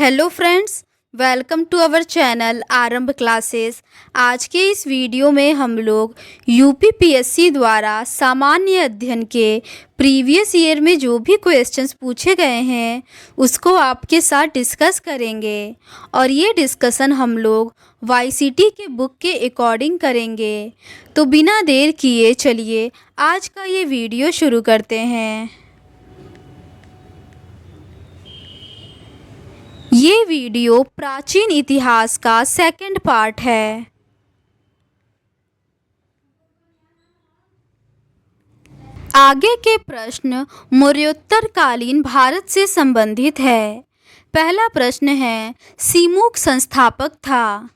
Hello friends, welcome to our channel Aarambh classes. आज के इस वीडियो में हम लोग यूपीपीएससी द्वारा सामान्य अध्ययन के प्रीवियस ईयर में जो भी क्वेश्चंस पूछे गए हैं उसको आपके साथ डिस्कस करेंगे और ये डिस्कशन हम लोग वाईसीटी के बुक के अकॉर्डिंग करेंगे। तो बिना देर किए चलिए आज का ये वीडियो शुरू करते हैं। ये वीडियो प्राचीन इतिहास का सेकंड पार्ट है। आगे के प्रश्न मौर्योत्तरकालीन भारत से संबंधित है। पहला प्रश्न है, सिमुक संस्थापक था।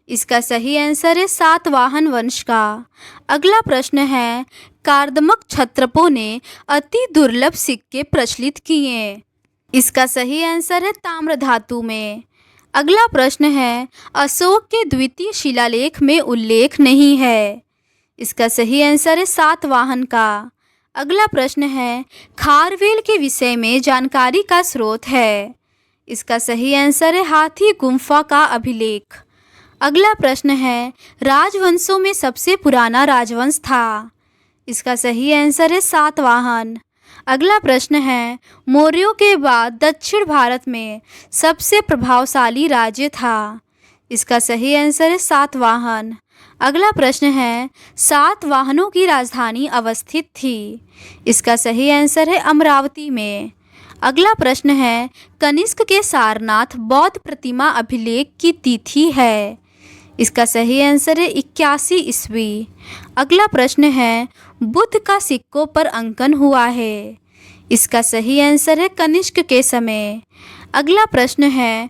इसका सही आंसर है सातवाहन वंश का। अगला प्रश्न है, कार्दमक क्षत्रपों ने अति दुर्लभ सिक्के प्रचलित किए। इसका सही आंसर है ताम्र धातु में। अगला प्रश्न है, अशोक के द्वितीय शिलालेख में उल्लेख नहीं है। इसका सही आंसर है सातवाहन का। अगला प्रश्न है, खारवेल के विषय में जानकारी का स्रोत है। इसका सही आंसर है हाथी गुम्फा का अभिलेख। अगला प्रश्न है, राजवंशों में सबसे पुराना राजवंश था। इसका सही आंसर है सातवाहन। अगला प्रश्न है, मौर्यों के बाद दक्षिण भारत में सबसे प्रभावशाली राज्य था। इसका सही आंसर है सातवाहन। अगला प्रश्न है, सातवाहनों की राजधानी अवस्थित थी। इसका सही आंसर है अमरावती में। अगला प्रश्न है, कनिष्क के सारनाथ बौद्ध प्रतिमा अभिलेख की तिथि है। इसका सही आंसर है 81 ईस्वी। अगला प्रश्न है, बुद्ध का सिक्कों पर अंकन हुआ है। इसका सही आंसर है कनिष्क के समय। अगला प्रश्न है,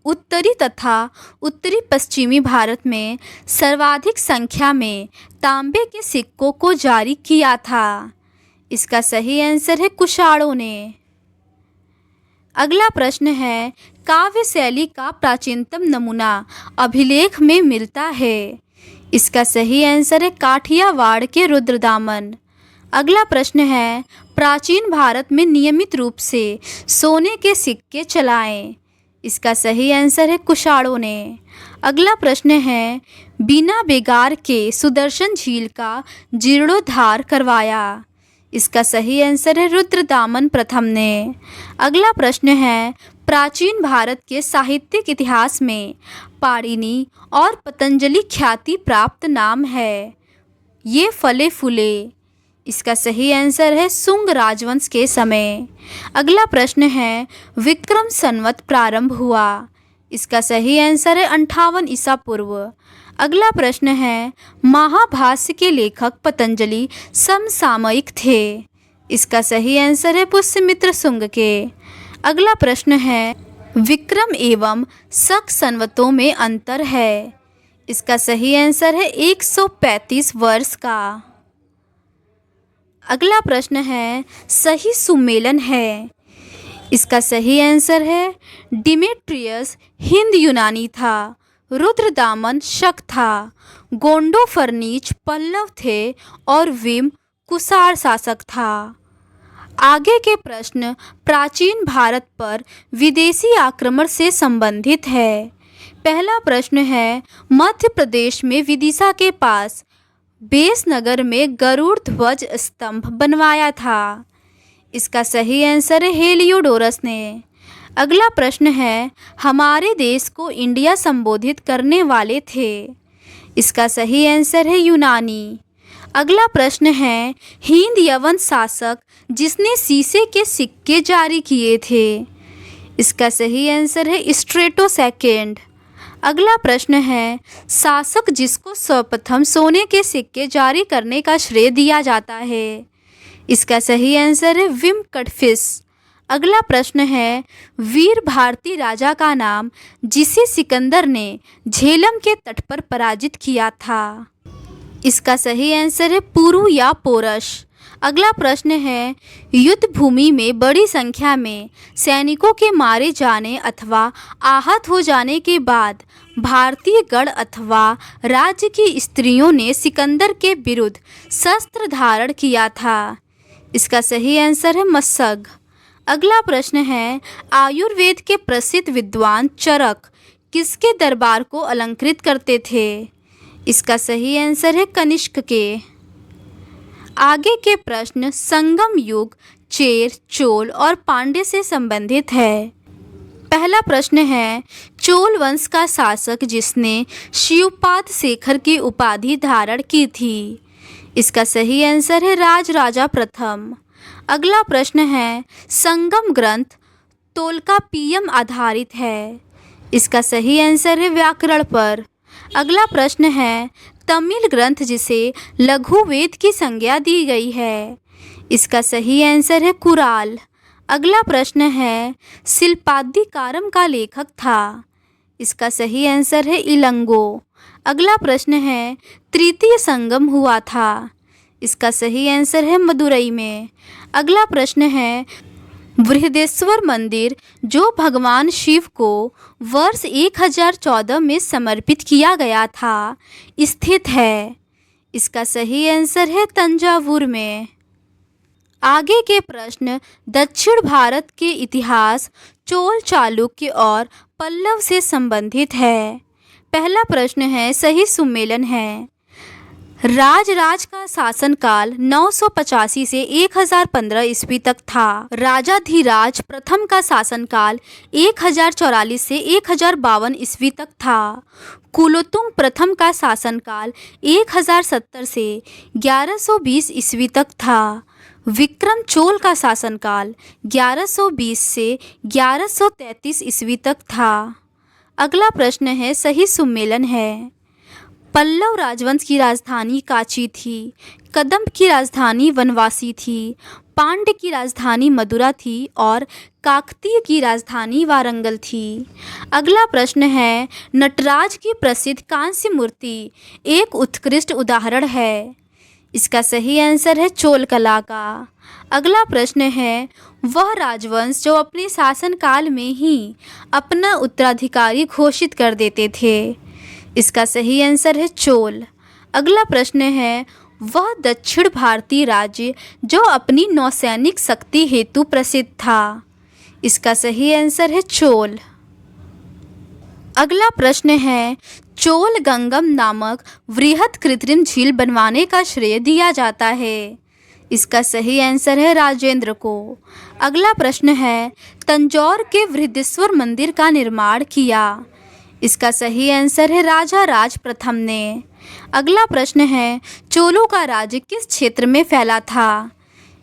उत्तरी तथा उत्तरी पश्चिमी भारत में सर्वाधिक संख्या में तांबे के सिक्कों को जारी किया था। इसका सही आंसर है कुषाणों ने। अगला प्रश्न है, काव्य शैली का प्राचीनतम नमूना अभिलेख में मिलता है। इसका सही आंसर है काठियावाड़ के रुद्रदामन। अगला प्रश्न है, प्राचीन भारत में नियमित रूप से सोने के सिक्के चलाएं। इसका सही आंसर है कुषाणों ने। अगला प्रश्न है, बिना बेगार के सुदर्शन झील का जीर्णोद्धार करवाया। इसका सही आंसर है रुद्रदामन प्रथम ने। अगला प्रश्न है, प्राचीन भारत के साहित्यिक इतिहास में पाणिनि और पतंजलि ख्याति प्राप्त नाम है। ये फले फूले। इसका सही आंसर है सुंग राजवंश के समय। अगला प्रश्न है, विक्रम संवत प्रारंभ हुआ। इसका सही आंसर है 58 ईसा पूर्व। अगला प्रश्न है, महाभाष्य के लेखक पतंजलि समसामयिक थे। इसका सही आंसर है पुष्यमित्र शुंग के। अगला प्रश्न है, विक्रम एवं शक संवतों में अंतर है। इसका सही आंसर है 135 वर्ष का। अगला प्रश्न है, सही सुमेलन है। इसका सही आंसर है डिमेट्रियस हिंद यूनानी था, रुद्रदामन शक था, गोंडोफर्नीच पल्लव थे और विम कुषाण शासक था। आगे के प्रश्न प्राचीन भारत पर विदेशी आक्रमण से संबंधित है। पहला प्रश्न है, मध्य प्रदेश में विदिशा के पास बेसनगर में गरुड़ ध्वज स्तंभ बनवाया था। इसका सही आंसर है हेलियोडोरस ने। अगला प्रश्न है, हमारे देश को इंडिया संबोधित करने वाले थे। इसका सही आंसर है यूनानी। अगला प्रश्न है, हिंद यवन शासक जिसने शीशे के सिक्के जारी किए थे। इसका सही आंसर है स्ट्रेटो सेकेंड। अगला प्रश्न है, शासक जिसको सर्वप्रथम सोने के सिक्के जारी करने का श्रेय दिया जाता है। इसका सही आंसर है विम कटफिश। अगला प्रश्न है, वीर भारती राजा का नाम जिसे सिकंदर ने झेलम के तट पर पराजित किया था। इसका सही आंसर है पुरु या पोरश। अगला प्रश्न है, युद्ध भूमि में बड़ी संख्या में सैनिकों के मारे जाने अथवा आहत हो जाने के बाद भारतीय गढ़ अथवा राज्य की स्त्रियों ने सिकंदर के विरुद्ध शस्त्र धारण किया था। इसका सही आंसर है मशग। अगला प्रश्न है, आयुर्वेद के प्रसिद्ध विद्वान चरक किसके दरबार को अलंकृत करते थे? इसका सही आंसर है कनिष्क के। आगे के प्रश्न संगम युग चेर, चोल और पांड्य से संबंधित है। पहला प्रश्न है, चोल वंश का शासक जिसने शिवपाद शेखर की उपाधि धारण की थी? इसका सही आंसर है राजराजा प्रथम। अगला प्रश्न है, संगम ग्रंथ तोलकाप्पियम आधारित है? इसका सही आंसर है व्याकरण पर। अगला प्रश्न है, तमिल ग्रंथ जिसे लघु वेद की संज्ञा दी गई है? इसका सही आंसर है कुराल। अगला प्रश्न है, शिल्पादिकारम का लेखक था? इसका सही आंसर है इलंगो। अगला प्रश्न है, तृतीय संगम हुआ था? इसका सही आंसर है मदुरई में। अगला प्रश्न है, बृहदेश्वर मंदिर जो भगवान शिव को वर्ष 1014 में समर्पित किया गया था, स्थित है? इसका सही आंसर है तंजावुर में। आगे के प्रश्न दक्षिण भारत के इतिहास चोल, चालुक्य और पल्लव से संबंधित है। पहला प्रश्न है, सही सुमेलन है। राजराज का शासनकाल 985 से 1015 ईस्वी तक था। राजाधिराज प्रथम का शासनकाल 1044 से 1052 ईस्वी तक था। कुलोत्तुंग प्रथम का शासनकाल 1070 से 1120 ईस्वी तक था। विक्रम चोल का शासनकाल 1120 से 1133 ईस्वी तक था। अगला प्रश्न है, सही सुमेलन है। पल्लव राजवंश की राजधानी कांची थी। कदंब की राजधानी वनवासी थी। पांड्य की राजधानी मदुरा थी और काकतीय की राजधानी वारंगल थी। अगला प्रश्न है, नटराज की प्रसिद्ध कांस्य मूर्ति एक उत्कृष्ट उदाहरण है? इसका सही आंसर है चोल कला का। अगला प्रश्न है, वह राजवंश जो अपने शासनकाल में ही अपना उत्तराधिकारी घोषित कर देते थे? इसका सही आंसर है चोल। अगला प्रश्न है, वह दक्षिण भारतीय राज्य जो अपनी नौसैनिक शक्ति हेतु प्रसिद्ध था? इसका सही आंसर है चोल। अगला प्रश्न है, चोल गंगम नामक वृहद कृत्रिम झील बनवाने का श्रेय दिया जाता है? इसका सही आंसर है राजेंद्र को। अगला प्रश्न है, तंजौर के बृहदेश्वर मंदिर का निर्माण किया? इसका सही आंसर है राजा राज प्रथम ने। अगला प्रश्न है, चोलों का राज्य किस क्षेत्र में फैला था?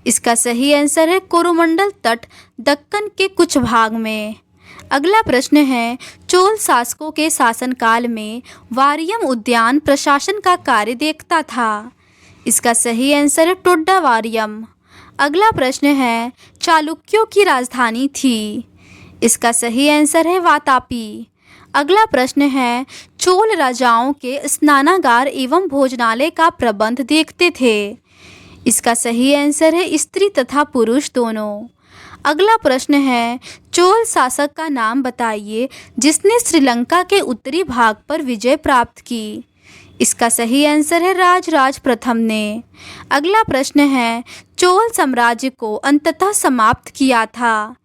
इसका सही आंसर है कोरोमंडल तट, दक्कन के कुछ भाग में। अगला प्रश्न है, चोल शासकों के शासनकाल में वारियम उद्यान प्रशासन का कार्य देखता था? इसका सही आंसर है टोड्डा वारियम। अगला प्रश्न है, चालुक्यों की राजधानी थी? इसका सही आंसर है वातापी। अगला प्रश्न है, चोल राजाओं के स्नानागार एवं भोजनालय का प्रबंध देखते थे? इसका सही आंसर है स्त्री तथा पुरुष दोनों। अगला प्रश्न है, चोल शासक का नाम बताइए जिसने श्रीलंका के उत्तरी भाग पर विजय प्राप्त की? इसका सही आंसर है राजराज प्रथम ने। अगला प्रश्न है, चोल साम्राज्य को अंततः समाप्त किया था?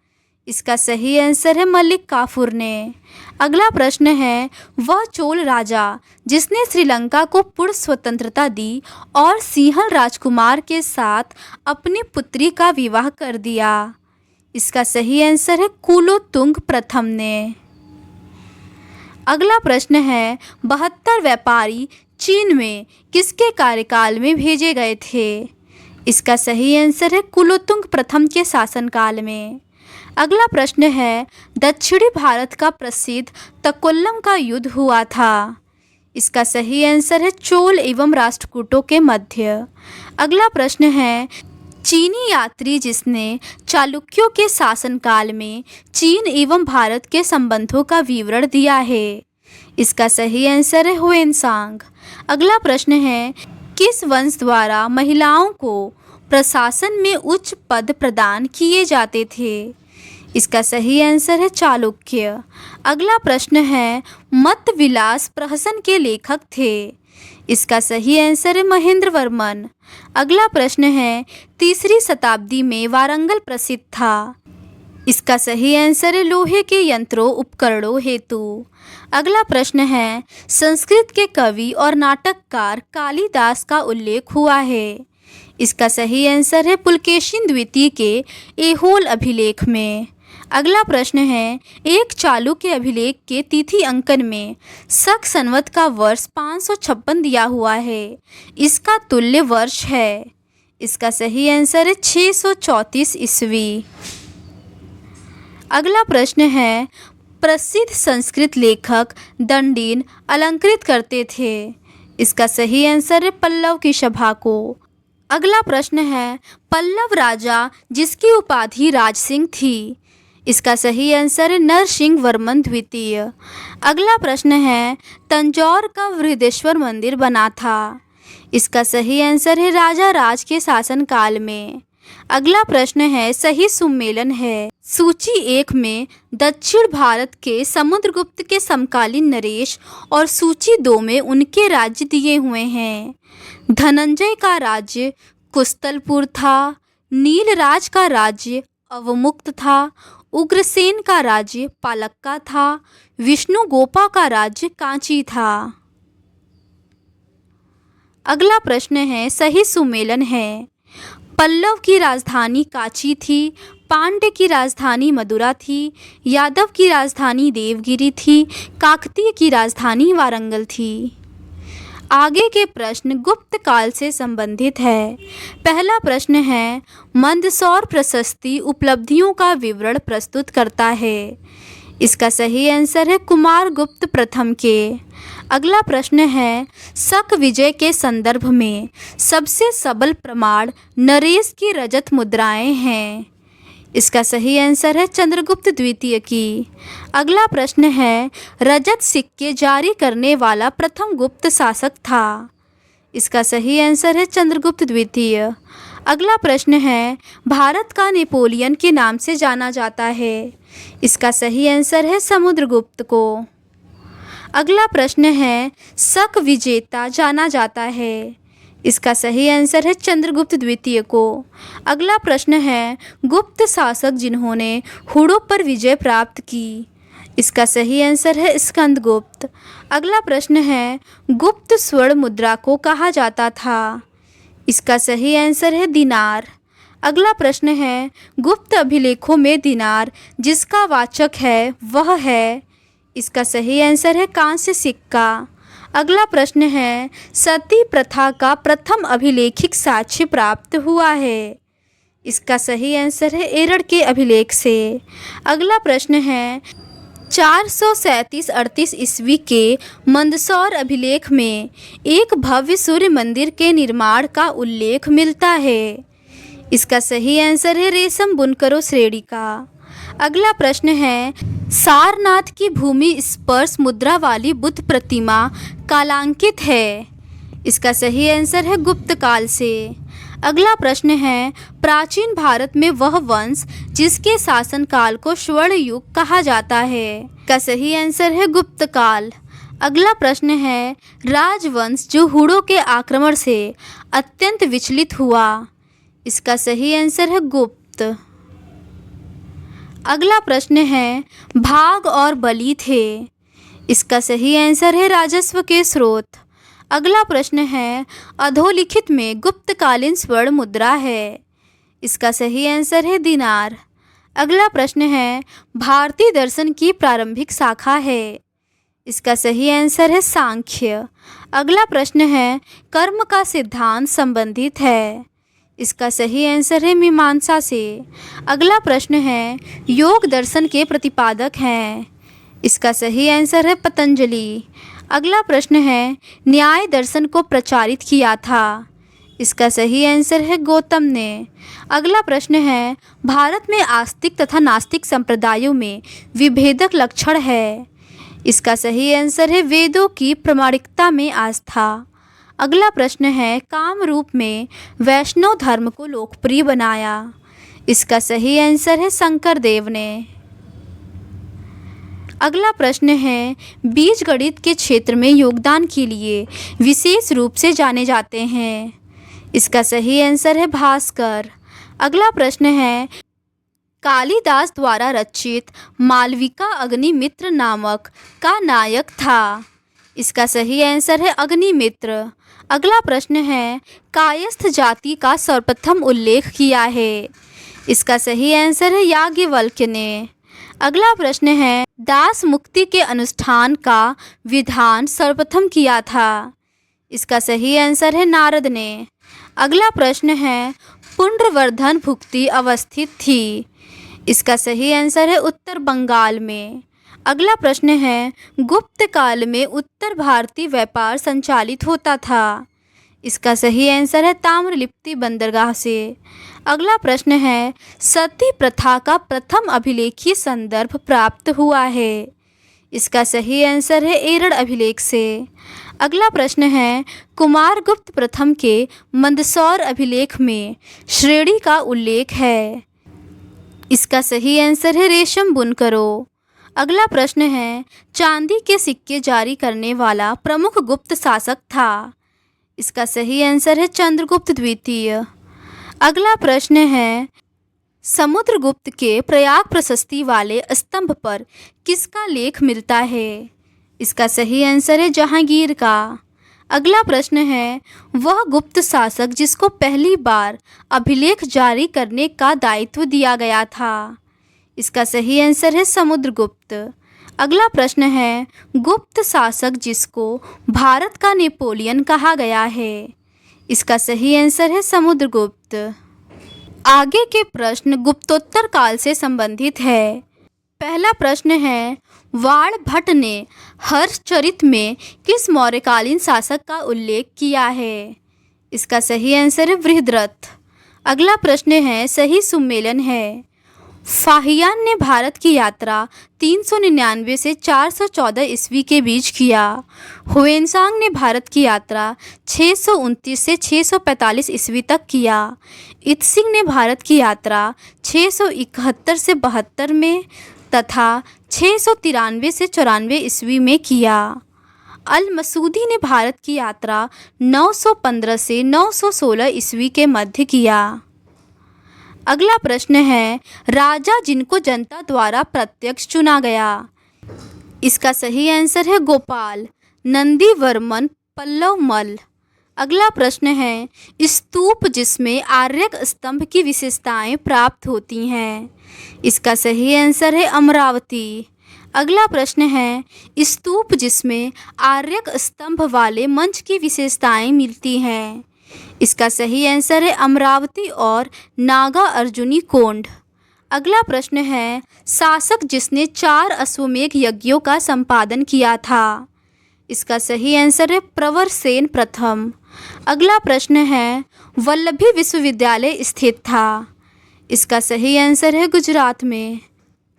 इसका सही आंसर है मलिक काफूर ने। अगला प्रश्न है, वह चोल राजा जिसने श्रीलंका को पूर्ण स्वतंत्रता दी और सिंहल राजकुमार के साथ अपनी पुत्री का विवाह कर दिया? इसका सही आंसर है कुलोत्तुंग प्रथम ने। अगला प्रश्न है, 72 व्यापारी चीन में किसके कार्यकाल में भेजे गए थे? इसका सही आंसर है कुलोत्तुंग प्रथम के शासनकाल में। अगला प्रश्न है, दक्षिणी भारत का प्रसिद्ध तकोल्लम का युद्ध हुआ था? इसका सही आंसर है चोल एवं राष्ट्रकूटों के मध्य। अगला प्रश्न है, चीनी यात्री जिसने चालुक्यों के शासनकाल में चीन एवं भारत के संबंधों का विवरण दिया है? इसका सही आंसर है हुएनसांग। अगला प्रश्न है, किस वंश द्वारा महिलाओं को प्रशासन में उच्च पद प्रदान किए जाते थे? इसका सही आंसर है चालुक्य। अगला प्रश्न है, मत विलास प्रहसन के लेखक थे? इसका सही आंसर है महेंद्र वर्मन। अगला प्रश्न है, तीसरी शताब्दी में वारंगल प्रसिद्ध था? इसका सही आंसर है लोहे के यंत्रों उपकरणों हेतु। अगला प्रश्न है, संस्कृत के कवि और नाटककार कालिदास का उल्लेख हुआ है। इसका सही आंसर है पुलकेशिन द्वितीय के ऐहोल अभिलेख में। अगला प्रश्न है, एक चालुक्य अभिलेख के तिथि अंकन में शक संवत का वर्ष 556 दिया हुआ है। इसका तुल्य वर्ष है। इसका सही आंसर है 634 ईस्वी। अगला प्रश्न है, प्रसिद्ध संस्कृत लेखक दंडीन अलंकृत करते थे। इसका सही आंसर है पल्लव की सभा को। अगला प्रश्न है, पल्लव राजा जिसकी उपाधि राजसिंह थी। इसका सही आंसर है नरसिंह वर्मन द्वितीय। अगला प्रश्न है, तंजौर का बृहदेश्वर मंदिर बना था। इसका सही आंसर है राजा राज के शासनकाल में। अगला प्रश्न है, सही सुमेलन है। सूची 1 में दक्षिण भारत के समुद्रगुप्त के समकालीन नरेश और सूची 2 में उनके राज्य दिए हुए हैं। धनंजय का राज्य कुस्तलपुर था, नीलराज का राज्य अवमुक्त था, उग्रसेन का राज्य पालक्का था, विष्णुगोपा का राज्य कांची था। अगला प्रश्न है, सही सुमेलन है। पल्लव की राजधानी कांची थी, पांड्य की राजधानी मदुरा थी, यादव की राजधानी देवगिरी थी, काकतीय की राजधानी वारंगल थी। आगे के प्रश्न गुप्त काल से संबंधित है। पहला प्रश्न है, मंदसौर प्रशस्ति उपलब्धियों का विवरण प्रस्तुत करता है। इसका सही आंसर है कुमारगुप्त प्रथम के। अगला प्रश्न है, शक विजय के संदर्भ में सबसे सबल प्रमाण नरेश की रजत मुद्राएं हैं। इसका सही आंसर है चंद्रगुप्त द्वितीय की। अगला प्रश्न है, रजत सिक्के जारी करने वाला प्रथम गुप्त शासक था। इसका सही आंसर है चंद्रगुप्त द्वितीय। अगला प्रश्न है, भारत का नेपोलियन के नाम से जाना जाता है। इसका सही आंसर है समुद्रगुप्त को। अगला प्रश्न है, शक विजेता जाना जाता है। इसका सही आंसर है चंद्रगुप्त द्वितीय को। अगला प्रश्न है, गुप्त शासक जिन्होंने हुड़ों पर विजय प्राप्त की। इसका सही आंसर है स्कंदगुप्त। अगला प्रश्न है, गुप्त स्वर्ण मुद्रा को कहा जाता था। इसका सही आंसर है दिनार। अगला प्रश्न है, गुप्त अभिलेखों में दिनार जिसका वाचक है वह है। इसका सही आंसर है कांस्य सिक्का। अगला प्रश्न है, सती प्रथा का प्रथम अभिलेखिक साक्ष्य प्राप्त हुआ है। इसका सही आंसर है एरड़ के अभिलेख से। अगला प्रश्न है, 437-38 ईस्वी के मंदसौर अभिलेख में एक भव्य सूर्य मंदिर के निर्माण का उल्लेख मिलता है। इसका सही आंसर है रेशम बुनकरों श्रेणी का। अगला प्रश्न है, सारनाथ की भूमि स्पर्श मुद्रा वाली बुद्ध प्रतिमा कालांकित है। इसका सही आंसर है गुप्त काल से। अगला प्रश्न है, प्राचीन भारत में वह वंश जिसके शासनकाल को स्वर्ण युग कहा जाता है। का सही आंसर है गुप्त काल। अगला प्रश्न है, राजवंश जो हुड़ों के आक्रमण से अत्यंत विचलित हुआ। इसका सही आंसर है गुप्त। अगला प्रश्न है, भाग और बलि थे। इसका सही आंसर है राजस्व के स्रोत। अगला प्रश्न है, अधोलिखित में गुप्तकालीन स्वर्ण मुद्रा है। इसका सही आंसर है दिनार। अगला प्रश्न है, भारतीय दर्शन की प्रारंभिक शाखा है। इसका सही आंसर है सांख्य। अगला प्रश्न है, कर्म का सिद्धांत संबंधित है। इसका सही आंसर है मीमांसा से। अगला प्रश्न है, योग दर्शन के प्रतिपादक हैं। इसका सही आंसर है पतंजलि। अगला प्रश्न है, न्याय दर्शन को प्रचारित किया था। इसका सही आंसर है गौतम ने। अगला प्रश्न है, भारत में आस्तिक तथा नास्तिक संप्रदायों में विभेदक लक्षण है। इसका सही आंसर है वेदों की प्रामाणिकता में आस्था। अगला प्रश्न है, कामरूप में वैष्णव धर्म को लोकप्रिय बनाया। इसका सही आंसर है शंकर देव ने। अगला प्रश्न है, बीज गणित के क्षेत्र में योगदान के लिए विशेष रूप से जाने जाते हैं। इसका सही आंसर है भास्कर। अगला प्रश्न है, कालिदास द्वारा रचित मालविका अग्निमित्र नामक का नायक था? इसका सही आंसर है अग्निमित्र। अगला प्रश्न है, कायस्थ जाति का सर्वप्रथम उल्लेख किया है? इसका सही आंसर है याज्ञवल्क्य ने। अगला प्रश्न है, दास मुक्ति के अनुष्ठान का विधान सर्वप्रथम किया था? इसका सही आंसर है नारद ने। अगला प्रश्न है, पुंड्रवर्धन भुक्ति अवस्थित थी? इसका सही आंसर है उत्तर बंगाल में। अगला प्रश्न है, गुप्त काल में उत्तर भारतीय व्यापार संचालित होता था? इसका सही आंसर है ताम्रलिप्ति बंदरगाह से। अगला प्रश्न है, सती प्रथा का प्रथम अभिलेखीय संदर्भ प्राप्त हुआ है? इसका सही आंसर है एरड़ अभिलेख से। अगला प्रश्न है, कुमारगुप्त प्रथम के मंदसौर अभिलेख में श्रेणी का उल्लेख है? इसका सही आंसर है रेशम बुनकरों। अगला प्रश्न है, चांदी के सिक्के जारी करने वाला प्रमुख गुप्त शासक था? इसका सही आंसर है चंद्रगुप्त द्वितीय। अगला प्रश्न है, समुद्रगुप्त के प्रयाग प्रशस्ति वाले स्तंभ पर किसका लेख मिलता है? इसका सही आंसर है जहांगीर का। अगला प्रश्न है, वह गुप्त शासक जिसको पहली बार अभिलेख जारी करने का दायित्व दिया गया था? इसका सही आंसर है समुद्रगुप्त। अगला प्रश्न है, गुप्त शासक जिसको भारत का नेपोलियन कहा गया है? इसका सही आंसर है समुद्रगुप्त। आगे के प्रश्न गुप्तोत्तर काल से संबंधित है। पहला प्रश्न है, वाण भट्ट ने हर्षचरित में किस मौर्यकालीन शासक का उल्लेख किया है? इसका सही आंसर है बृहद्रथ। अगला प्रश्न है, सही सुमेलन है। फाहियान ने भारत की यात्रा 399 से 414 ईस्वी के बीच किया। हुएनसांग ने भारत की यात्रा 629 से 645 ईस्वी तक किया। इत्सिंग ने भारत की यात्रा 671 से 72 में तथा 693 से 94 ईस्वी में किया। अल मसूदी ने भारत की यात्रा 915 से 916 ईस्वी के मध्य किया। अगला प्रश्न है, राजा जिनको जनता द्वारा प्रत्यक्ष चुना गया? इसका सही आंसर है गोपाल नंदीवर्मन पल्लवमल। अगला प्रश्न है, स्तूप जिसमें आर्यक स्तंभ की विशेषताएं प्राप्त होती हैं? इसका सही आंसर है अमरावती। अगला प्रश्न है, स्तूप जिसमें आर्यक स्तंभ वाले मंच की विशेषताएं मिलती हैं? इसका सही आंसर है अमरावती और नागा अर्जुनी कोंड। अगला प्रश्न है, शासक जिसने 4 अश्वमेध यज्ञों का संपादन किया था? इसका सही आंसर है प्रवरसेन प्रथम। अगला प्रश्न है, वल्लभी विश्वविद्यालय स्थित था? इसका सही आंसर है गुजरात में।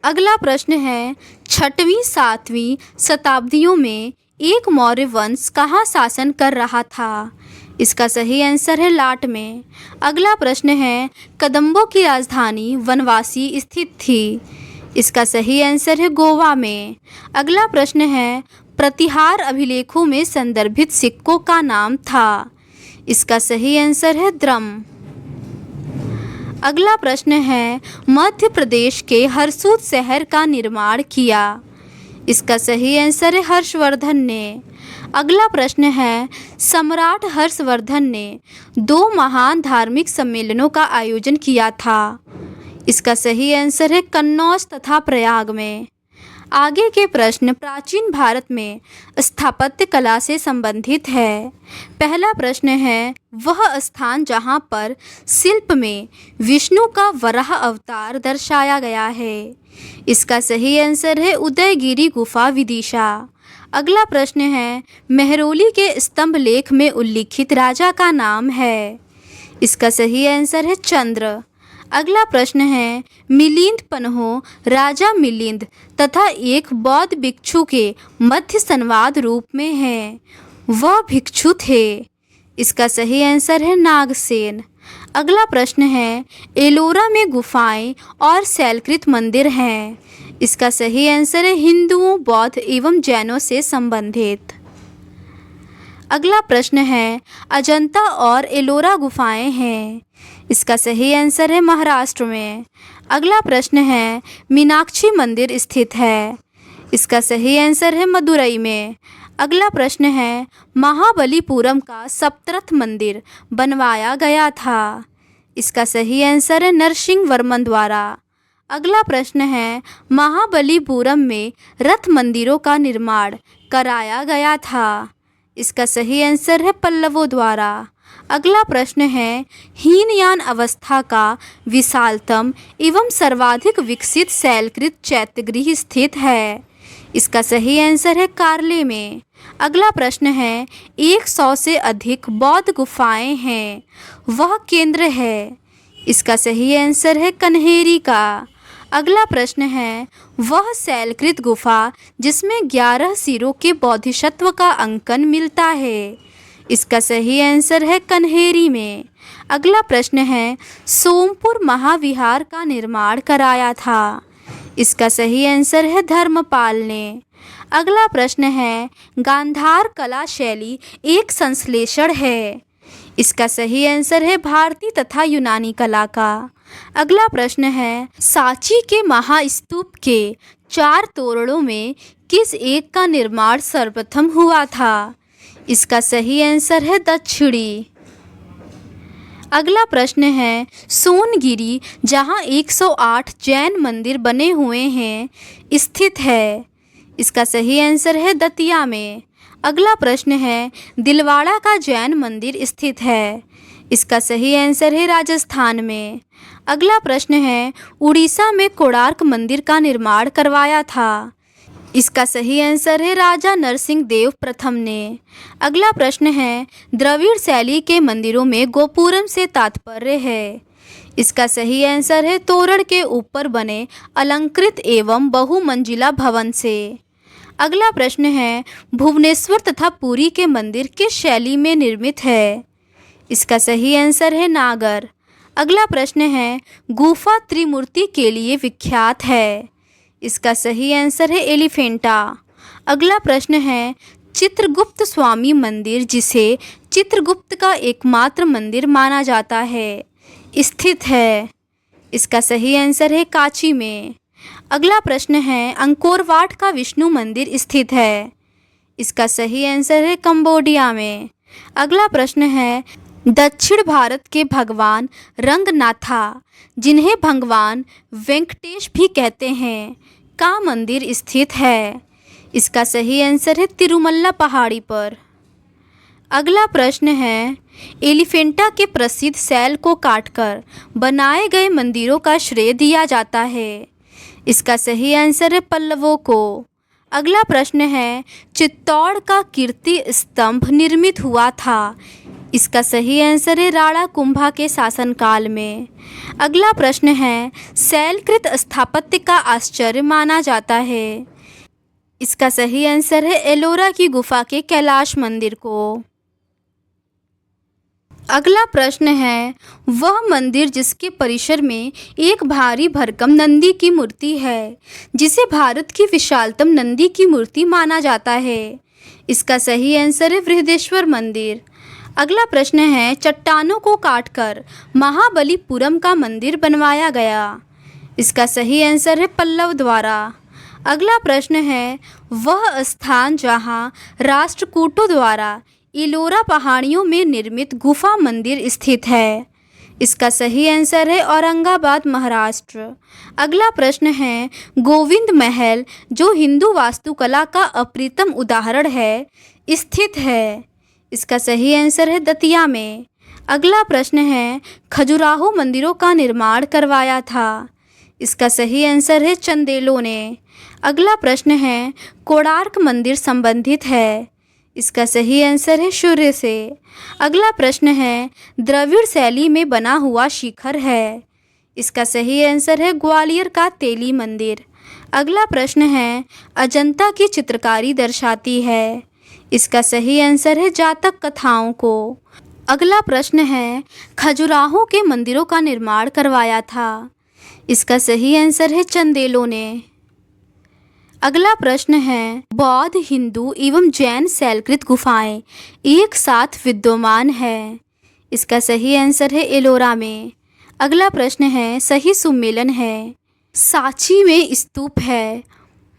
अगला प्रश्न है, 6वीं 7वीं शताब्दियों में एक मौर्य वंश कहाँ शासन कर रहा था? इसका सही आंसर है लाट में। अगला प्रश्न है, कदम्बों की राजधानी वनवासी स्थित थी? इसका सही आंसर है गोवा में। अगला प्रश्न है, प्रतिहार अभिलेखों में संदर्भित सिक्कों का नाम था? इसका सही आंसर है द्रम। अगला प्रश्न है, मध्य प्रदेश के हरसूद शहर का निर्माण किया? इसका सही आंसर है हर्षवर्धन ने। अगला प्रश्न है, सम्राट हर्षवर्धन ने 2 महान धार्मिक सम्मेलनों का आयोजन किया था? इसका सही आंसर है कन्नौज तथा प्रयाग में। आगे के प्रश्न प्राचीन भारत में स्थापत्य कला से संबंधित है। पहला प्रश्न है, वह स्थान जहाँ पर शिल्प में विष्णु का वराह अवतार दर्शाया गया है? इसका सही आंसर है उदयगिरी गुफा विदिशा। अगला प्रश्न है, मेहरौली के स्तंभ लेख में उल्लिखित राजा का नाम है? इसका सही आंसर है चंद्र। अगला प्रश्न है, मिलिंद पन्हो राजा मिलिंद तथा एक बौद्ध भिक्षु के मध्य संवाद रूप में है, वह भिक्षु थे? इसका सही आंसर है नागसेन। अगला प्रश्न है, एलोरा में गुफाएं और शैलकृत मंदिर हैं? इसका सही आंसर है हिंदुओं, बौद्ध एवं जैनों से संबंधित। अगला प्रश्न है, अजंता और एलोरा गुफाएं हैं? इसका सही आंसर है महाराष्ट्र में। अगला प्रश्न है मीनाक्षी मंदिर स्थित है। इसका सही आंसर है मदुरई में। अगला प्रश्न है महाबलीपुरम का सप्तरथ मंदिर बनवाया गया था। इसका सही आंसर है नरसिंह वर्मन द्वारा। अगला प्रश्न है महाबलीपुरम में रथ मंदिरों का निर्माण कराया गया था। इसका सही आंसर है पल्लवों द्वारा। अगला प्रश्न है हीनयान अवस्था का विशालतम एवं सर्वाधिक विकसित शैलकृत चैत्यगृह स्थित है। इसका सही आंसर है कार्ले में। अगला प्रश्न है 100 से अधिक बौद्ध गुफाएं हैं, वह केंद्र है। इसका सही आंसर है कन्हेरी का। अगला प्रश्न है वह शैलकृत गुफा जिसमें 11 सिरों के बोधिसत्व का अंकन मिलता है। इसका सही आंसर है कन्हेरी में। अगला प्रश्न है सोमपुर महाविहार का निर्माण कराया था। इसका सही आंसर है धर्मपाल ने। अगला प्रश्न है गांधार कला शैली एक संश्लेषण है। इसका सही आंसर है भारतीय तथा यूनानी कला का। अगला प्रश्न है सांची के महास्तूप के 4 तोरणों में किस एक का निर्माण सर्वप्रथम हुआ था। इसका सही आंसर है दक्षिणी। अगला प्रश्न है सोनगिरी जहां 108 जैन मंदिर बने हुए हैं स्थित है। इसका सही आंसर है दतिया में। अगला प्रश्न है दिलवाड़ा का जैन मंदिर स्थित है। इसका सही आंसर है राजस्थान में। अगला प्रश्न है उड़ीसा में कोणार्क मंदिर का निर्माण करवाया था। इसका सही आंसर है राजा नरसिंह देव प्रथम ने। अगला प्रश्न है द्रविड़ शैली के मंदिरों में गोपुरम से तात्पर्य है। इसका सही आंसर है तोरण के ऊपर बने अलंकृत एवं बहुमंजिला भवन से। अगला प्रश्न है भुवनेश्वर तथा पुरी के मंदिर किस शैली में निर्मित है। इसका सही आंसर है नागर। अगला प्रश्न है गुफा त्रिमूर्ति के लिए विख्यात है। इसका सही आंसर है एलिफेंटा। अगला प्रश्न है चित्रगुप्त स्वामी मंदिर जिसे चित्रगुप्त का एकमात्र मंदिर माना जाता है स्थित है। इसका सही आंसर है कांची में। अगला प्रश्न है अंकोरवाट का विष्णु मंदिर स्थित है। इसका सही आंसर है कंबोडिया में। अगला प्रश्न है दक्षिण भारत के भगवान रंगनाथा जिन्हें भगवान वेंकटेश भी कहते हैं का मंदिर स्थित है। इसका सही आंसर है तिरुमल्ला पहाड़ी पर। अगला प्रश्न है एलिफेंटा के प्रसिद्ध शैल को काटकर बनाए गए मंदिरों का श्रेय दिया जाता है। इसका सही आंसर है पल्लवों को। अगला प्रश्न है चित्तौड़ का कीर्ति स्तंभ निर्मित हुआ था। इसका सही आंसर है राणा कुंभा के शासनकाल में। अगला प्रश्न है शैलकृत स्थापत्य का आश्चर्य माना जाता है। इसका सही आंसर है एलोरा की गुफा के कैलाश मंदिर को। अगला प्रश्न है वह मंदिर जिसके परिसर में एक भारी भरकम नंदी की मूर्ति है जिसे भारत की विशालतम नंदी की मूर्ति माना जाता है। इसका सही आंसर है बृहदेश्वर मंदिर। अगला प्रश्न है चट्टानों को काटकर महाबलीपुरम का मंदिर बनवाया गया। इसका सही आंसर है पल्लव द्वारा। अगला प्रश्न है वह स्थान जहां राष्ट्रकूटों द्वारा इलोरा पहाड़ियों में निर्मित गुफा मंदिर स्थित है। इसका सही आंसर है औरंगाबाद महाराष्ट्र। अगला प्रश्न है गोविंद महल जो हिंदू वास्तुकला का अप्रतिम उदाहरण है स्थित है। इसका सही आंसर है दतिया में। अगला प्रश्न है खजुराहो मंदिरों का निर्माण करवाया था। इसका सही आंसर है चंदेलों ने। अगला प्रश्न है कोणार्क मंदिर संबंधित है। इसका सही आंसर है सूर्य से। अगला प्रश्न है द्रविड़ शैली में बना हुआ शिखर है। इसका सही आंसर है ग्वालियर का तेली मंदिर। अगला प्रश्न है अजंता की चित्रकारी दर्शाती है। इसका सही आंसर है जातक कथाओं को। अगला प्रश्न है खजुराहो के मंदिरों का निर्माण करवाया था। इसका सही आंसर है चंदेलों ने। अगला प्रश्न है बौद्ध हिंदू एवं जैन शैलकृत गुफाएं एक साथ विद्यमान है। इसका सही आंसर है एलोरा में। अगला प्रश्न है, सही सुमेलन है। सांची में स्तूप है।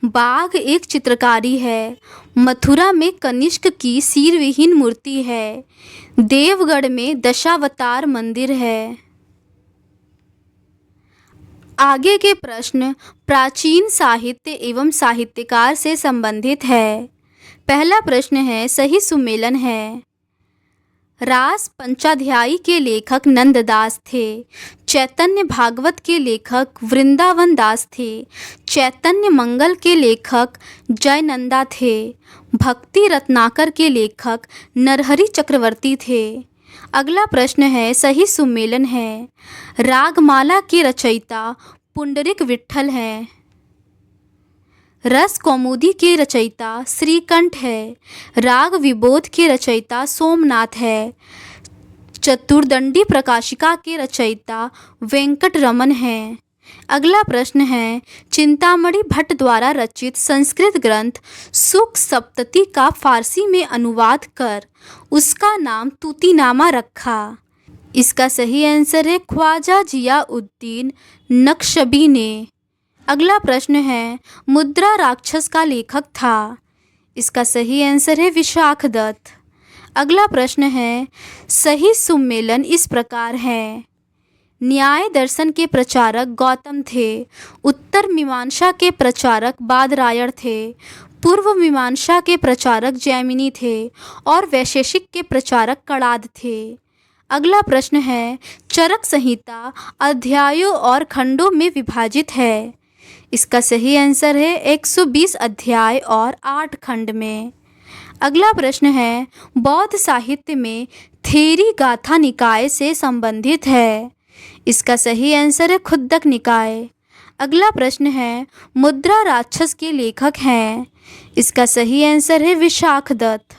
बाघ एक चित्रकारी है। मथुरा में कनिष्क की सिरविहीन मूर्ति है। देवगढ़ में दशावतार मंदिर है। आगे के प्रश्न प्राचीन साहित्य एवं साहित्यकार से संबंधित है। पहला प्रश्न है, सही सुमेलन है। रास पंचाध्यायी के लेखक नंददास थे। चैतन्य भागवत के लेखक वृंदावन दास थे। चैतन्य मंगल के लेखक जयनंदा थे। भक्ति रत्नाकर के लेखक नरहरि चक्रवर्ती थे। अगला प्रश्न है, सही सुमेलन है। रागमाला के रचयिता पुंडरीक विट्ठल हैं। रस कौमुदी के रचयिता श्रीकंठ है। राग विबोध के रचयिता सोमनाथ है। चतुर्दंडी प्रकाशिका के रचयिता वेंकटरमन हैं। अगला प्रश्न है, चिंतामणि भट्ट द्वारा रचित संस्कृत ग्रंथ सुख सप्तती का फारसी में अनुवाद कर उसका नाम तूतीनामा रखा। इसका सही आंसर है ख्वाजा जियाउद्दीन नक्शबी ने। अगला प्रश्न है, मुद्रा राक्षस का लेखक था। इसका सही आंसर है विशाख दत्त। अगला प्रश्न है, सही सुमेलन इस प्रकार है। न्याय दर्शन के प्रचारक गौतम थे। उत्तर मीमांसा के प्रचारक बादरायण थे। पूर्व मीमांसा के प्रचारक जैमिनी थे और वैशेषिक के प्रचारक कणाद थे। अगला प्रश्न है, चरक संहिता अध्यायों और खंडों में विभाजित है। इसका सही आंसर है 120 अध्याय और 8 खंड में। अगला प्रश्न है, बौद्ध साहित्य में थेरी गाथा निकाय से संबंधित है। इसका सही आंसर है खुद्दक निकाय। अगला प्रश्न है, मुद्रा राक्षस के लेखक हैं। इसका सही आंसर है विशाख दत्त।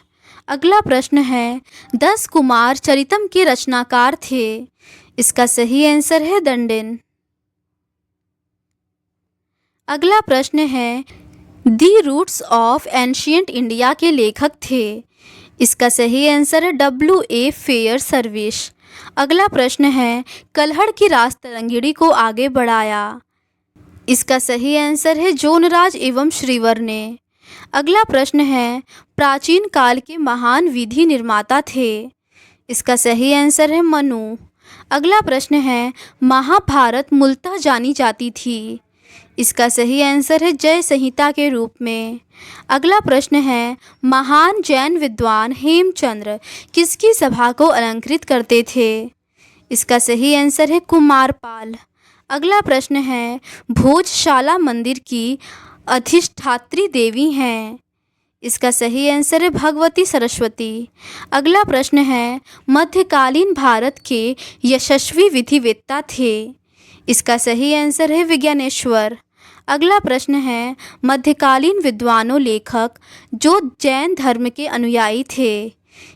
अगला प्रश्न है, 10 कुमार चरितम के रचनाकार थे। इसका सही आंसर है दंडिन। अगला प्रश्न है, the roots of ancient India के लेखक थे। इसका सही आंसर है W.A. Fairservis. अगला प्रश्न है, कल्हड़ की रास तरंगिणी को आगे बढ़ाया। इसका सही आंसर है जोनराज एवं श्रीवर ने। अगला प्रश्न है, प्राचीन काल के महान विधि निर्माता थे। इसका सही आंसर है मनु। अगला प्रश्न है, महाभारत मूलतः जानी जाती थी। इसका सही आंसर है जय संहिता के रूप में। अगला प्रश्न है, महान जैन विद्वान हेमचंद्र किसकी सभा को अलंकृत करते थे। इसका सही आंसर है कुमारपाल। अगला प्रश्न है, भोजशाला मंदिर की अधिष्ठात्री देवी हैं। इसका सही आंसर है भगवती सरस्वती। अगला प्रश्न है, मध्यकालीन भारत के यशस्वी विधिवेत्ता थे। इसका सही आंसर है विज्ञानेश्वर। अगला प्रश्न है, मध्यकालीन विद्वानों लेखक जो जैन धर्म के अनुयायी थे।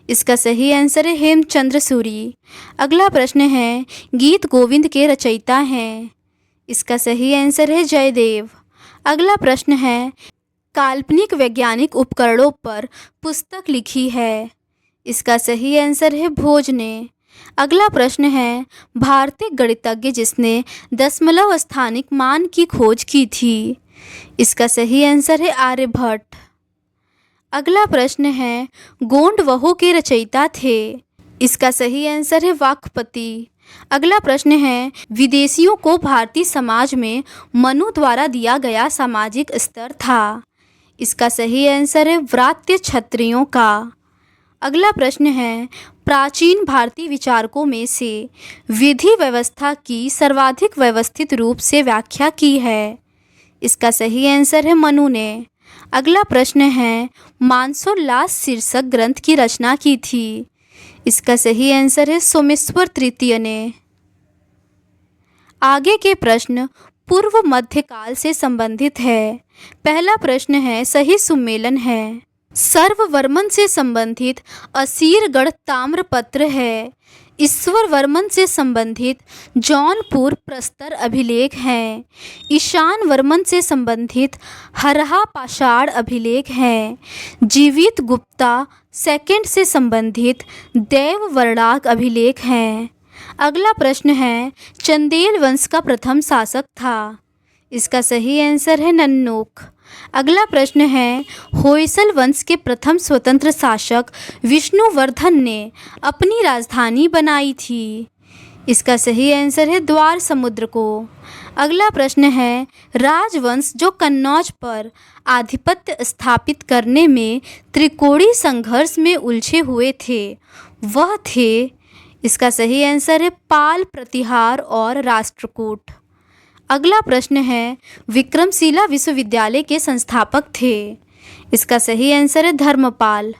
इसका सही आंसर है हेमचंद्र सूरी। अगला प्रश्न है, गीत गोविंद के रचयिता हैं। इसका सही आंसर है जयदेव। अगला प्रश्न है, काल्पनिक वैज्ञानिक उपकरणों पर पुस्तक लिखी है। इसका सही आंसर है भोज ने। अगला प्रश्न है, भारतीय गणितज्ञ जिसने दशमलव स्थानिक मान की खोज की थी। इसका सही आंसर है आर्यभट्ट। अगला प्रश्न है, गोंडवहो के रचयिता थे। इसका सही आंसर है वाकपति। अगला प्रश्न है, विदेशियों को भारतीय समाज में मनु द्वारा दिया गया सामाजिक स्तर था। इसका सही आंसर है व्रात्य क्षत्रियों का। अगला प्रश्न है, प्राचीन भारतीय विचारकों में से विधि व्यवस्था की सर्वाधिक व्यवस्थित रूप से व्याख्या की है। इसका सही आंसर है मनु ने। अगला प्रश्न है, मानसोल्लास शीर्षक ग्रंथ की रचना की थी। इसका सही आंसर है सोमेश्वर तृतीय ने। आगे के प्रश्न पूर्व मध्यकाल से संबंधित है। पहला प्रश्न है, सही सुमेलन है। सर्ववर्मन से संबंधित असीरगढ़ ताम्रपत्र है। ईश्वर वर्मन से संबंधित जौनपुर प्रस्तर अभिलेख हैं। ईशान वर्मन से संबंधित हरहा पाषाण अभिलेख हैं। जीवित गुप्ता सेकंड से संबंधित देव वर्णाक अभिलेख हैं। अगला प्रश्न है, चंदेल वंश का प्रथम शासक था। इसका सही आंसर है नन्नोक। अगला प्रश्न है, होयसल वंश के प्रथम स्वतंत्र शासक विष्णुवर्धन ने अपनी राजधानी बनाई थी। इसका सही आंसर है द्वार समुद्र को। अगला प्रश्न है, राजवंश जो कन्नौज पर आधिपत्य स्थापित करने में त्रिकोणीय संघर्ष में उलझे हुए थे वह थे। इसका सही आंसर है पाल, प्रतिहार और राष्ट्रकूट। अगला प्रश्न है, विक्रमशिला विश्वविद्यालय के संस्थापक थे। इसका सही आंसर है धर्मपाल।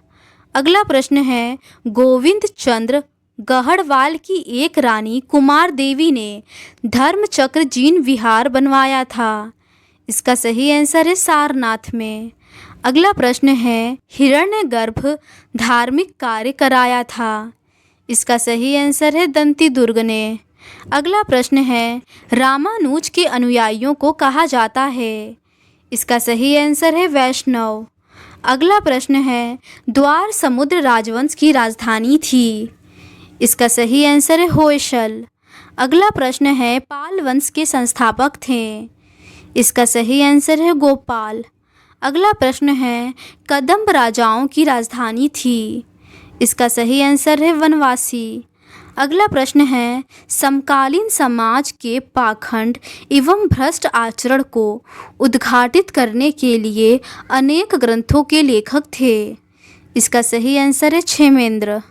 अगला प्रश्न है, गोविंद चंद्र गहड़वाल की एक रानी कुमार देवी ने धर्मचक्र जीन विहार बनवाया था। इसका सही आंसर है सारनाथ में। अगला प्रश्न है, हिरण्यगर्भ धार्मिक कार्य कराया था। इसका सही आंसर है दंती दुर्ग ने। अगला प्रश्न है, रामानुज के अनुयायियों को कहा जाता है। इसका सही आंसर है वैष्णव। अगला प्रश्न है, द्वार समुद्र राजवंश की राजधानी थी। इसका सही आंसर है होयसल। अगला प्रश्न है, पाल वंश के संस्थापक थे। इसका सही आंसर है गोपाल। अगला प्रश्न है, कदंब राजाओं की राजधानी थी। इसका सही आंसर है वनवासी। अगला प्रश्न है, समकालीन समाज के पाखंड एवं भ्रष्ट आचरण को उद्घाटित करने के लिए अनेक ग्रंथों के लेखक थे। इसका सही आंसर है क्षेमेंद्र।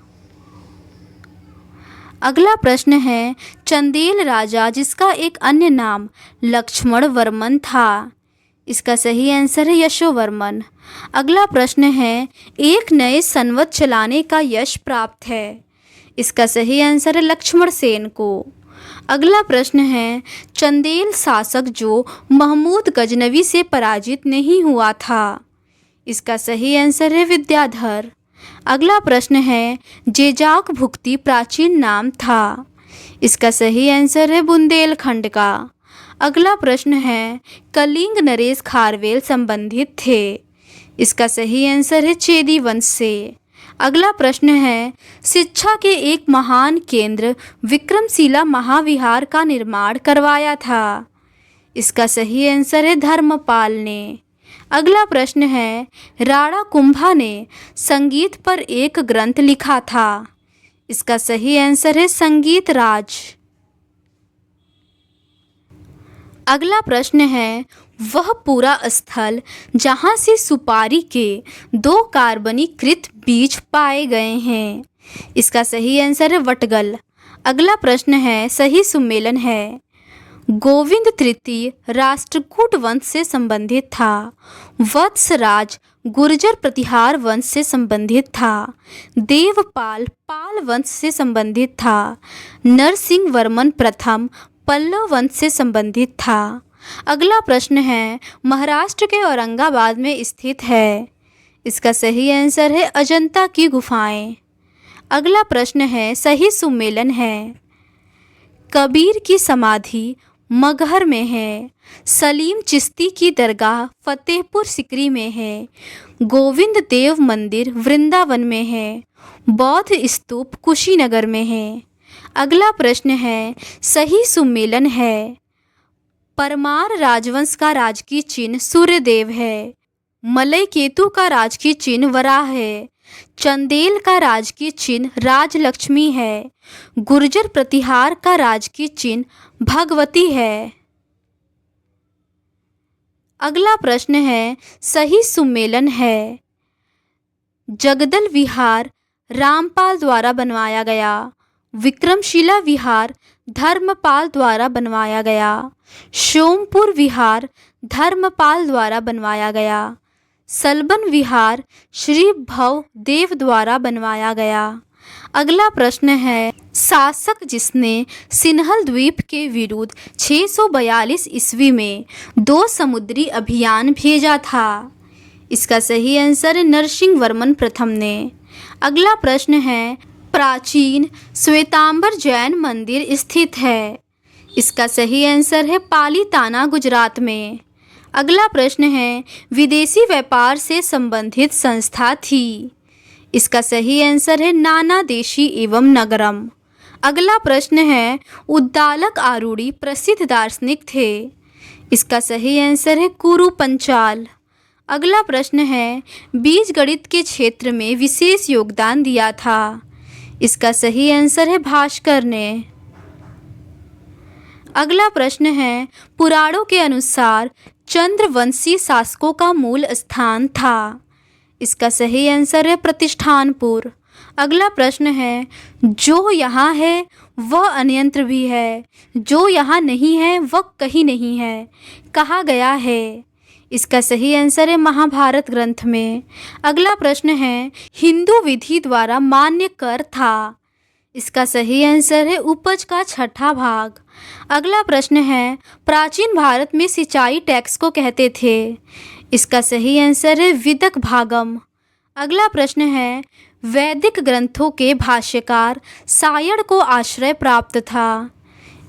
अगला प्रश्न है, चंदेल राजा जिसका एक अन्य नाम लक्ष्मण वर्मन था। इसका सही आंसर है यशोवर्मन। अगला प्रश्न है, एक नए संवत चलाने का यश प्राप्त है। इसका सही आंसर है लक्ष्मण सेन को। अगला प्रश्न है, चंदेल शासक जो महमूद गजनवी से पराजित नहीं हुआ था। इसका सही आंसर है विद्याधर। अगला प्रश्न है, जेजाक भुक्ति प्राचीन नाम था। इसका सही आंसर है बुंदेलखंड का। अगला प्रश्न है, कलिंग नरेश खारवेल संबंधित थे। इसका सही आंसर है चेदी वंश से। अगला प्रश्न है, शिक्षा के एक महान केंद्र विक्रमशिला महाविहार का निर्माण करवाया था। इसका सही आंसर है धर्मपाल ने। अगला प्रश्न है, राणा कुंभा ने संगीत पर एक ग्रंथ लिखा था। इसका सही आंसर है संगीत राज। अगला प्रश्न है, वह पूरा स्थल जहाँ से सुपारी के 2 कार्बनीकृत बीज पाए गए हैं। इसका सही आंसर है वटगल। अगला प्रश्न है, सही सुमेलन है। गोविंद तृतीय राष्ट्रकूट वंश से संबंधित था। वत्सराज गुर्जर प्रतिहार वंश से संबंधित था। देवपाल पाल वंश से संबंधित था। नरसिंह वर्मन प्रथम पल्लव वंश से संबंधित था। अगला प्रश्न है, महाराष्ट्र के औरंगाबाद में स्थित है। इसका सही आंसर है अजंता की गुफाएं। अगला प्रश्न है, सही सुमेलन है। कबीर की समाधि मगहर में है। सलीम चिश्ती की दरगाह फतेहपुर सिकरी में है। गोविंद देव मंदिर वृंदावन में है। बौद्ध स्तूप कुशीनगर में है। अगला प्रश्न है, सही सुमेलन है। परमार राजवंश का राजकीय चिन्ह सूर्यदेव है। मलय केतु का राजकीय चिन्ह वराह है। चंदेल का राजकीय चिन्ह राजलक्ष्मी है। गुर्जर प्रतिहार का राजकीय चिन्ह भगवती है। अगला प्रश्न है, सही सुमेलन है। जगदल विहार रामपाल द्वारा बनवाया गया। विक्रमशिला विहार धर्मपाल द्वारा बनवाया गया। सोमपुर विहार धर्मपाल द्वारा बनवाया गया। सलबन विहार श्री भव देव द्वारा बनवाया गया। अगला प्रश्न है, शासक जिसने सिन्हल द्वीप के विरुद्ध 642 ईस्वी में 2 समुद्री अभियान भेजा था। इसका सही आंसर नरसिंह वर्मन प्रथम ने। अगला प्रश्न है, प्राचीन श्वेतांबर जैन मंदिर स्थित है। इसका सही आंसर है पालीताना गुजरात में। अगला प्रश्न है, विदेशी व्यापार से संबंधित संस्था थी। इसका सही आंसर है नाना देशी एवं नगरम। अगला प्रश्न है, उद्दालक आरूढ़ी प्रसिद्ध दार्शनिक थे। इसका सही आंसर है कुरु पंचाल। अगला प्रश्न है, बीज गणित के क्षेत्र में विशेष योगदान दिया था। इसका सही आंसर है भास्कर ने। अगला प्रश्न है, पुराणों के अनुसार चंद्रवंशी शासकों का मूल स्थान था। इसका सही आंसर है प्रतिष्ठानपुर। अगला प्रश्न है, जो यहाँ है वह अन्यत्र भी है, जो यहाँ नहीं है वह कहीं नहीं है, कहा गया है। इसका सही आंसर है महाभारत ग्रंथ में। अगला प्रश्न है, हिंदू विधि द्वारा मान्य कर था। इसका सही आंसर है उपज का छठा भाग। अगला प्रश्न है, प्राचीन भारत में सिंचाई टैक्स को कहते थे। इसका सही आंसर है विदक भागम। अगला प्रश्न है, वैदिक ग्रंथों के भाष्यकार सायण को आश्रय प्राप्त था।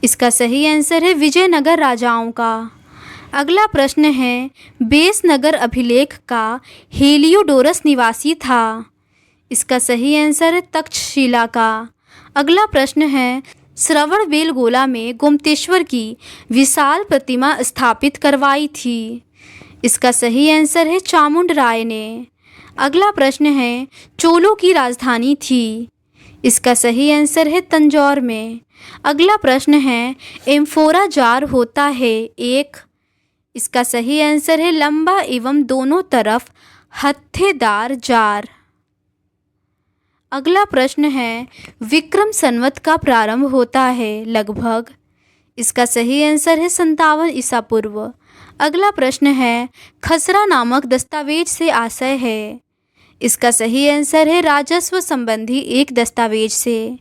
इसका सही आंसर है विजयनगर राजाओं का। अगला प्रश्न है, बेसनगर अभिलेख का हेलियोडोरस निवासी था। इसका सही आंसर है तक्षशिला का। अगला प्रश्न है, श्रवणबेलगोला में गोमतेश्वर की विशाल प्रतिमा स्थापित करवाई थी। इसका सही आंसर है चामुंड राय ने। अगला प्रश्न है, चोलों की राजधानी थी। इसका सही आंसर है तंजौर में। अगला प्रश्न है, एम्फोरा जार होता है एक। इसका सही आंसर है लंबा एवं दोनों तरफ हत्थेदार जार। अगला प्रश्न है, विक्रम संवत का प्रारंभ होता है लगभग। इसका सही आंसर है 57 ईसा पूर्व। अगला प्रश्न है, खसरा नामक दस्तावेज से आशय है। इसका सही आंसर है राजस्व संबंधी एक दस्तावेज से।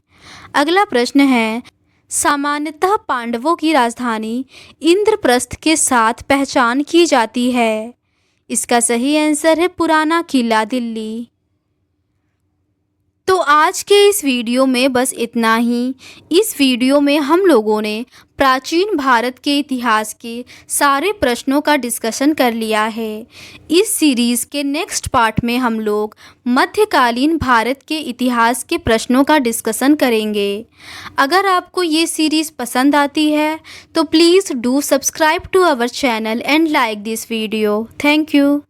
अगला प्रश्न है, सामान्यतः पांडवों की राजधानी इंद्रप्रस्थ के साथ पहचान की जाती है। इसका सही आंसर है पुराना किला दिल्ली। तो आज के इस वीडियो में बस इतना ही। इस वीडियो में हम लोगों ने प्राचीन भारत के इतिहास के सारे प्रश्नों का डिस्कशन कर लिया है। इस सीरीज़ के नेक्स्ट पार्ट में हम लोग मध्यकालीन भारत के इतिहास के प्रश्नों का डिस्कशन करेंगे। अगर आपको ये सीरीज़ पसंद आती है तो please do subscribe to our channel and like this video. Thank you.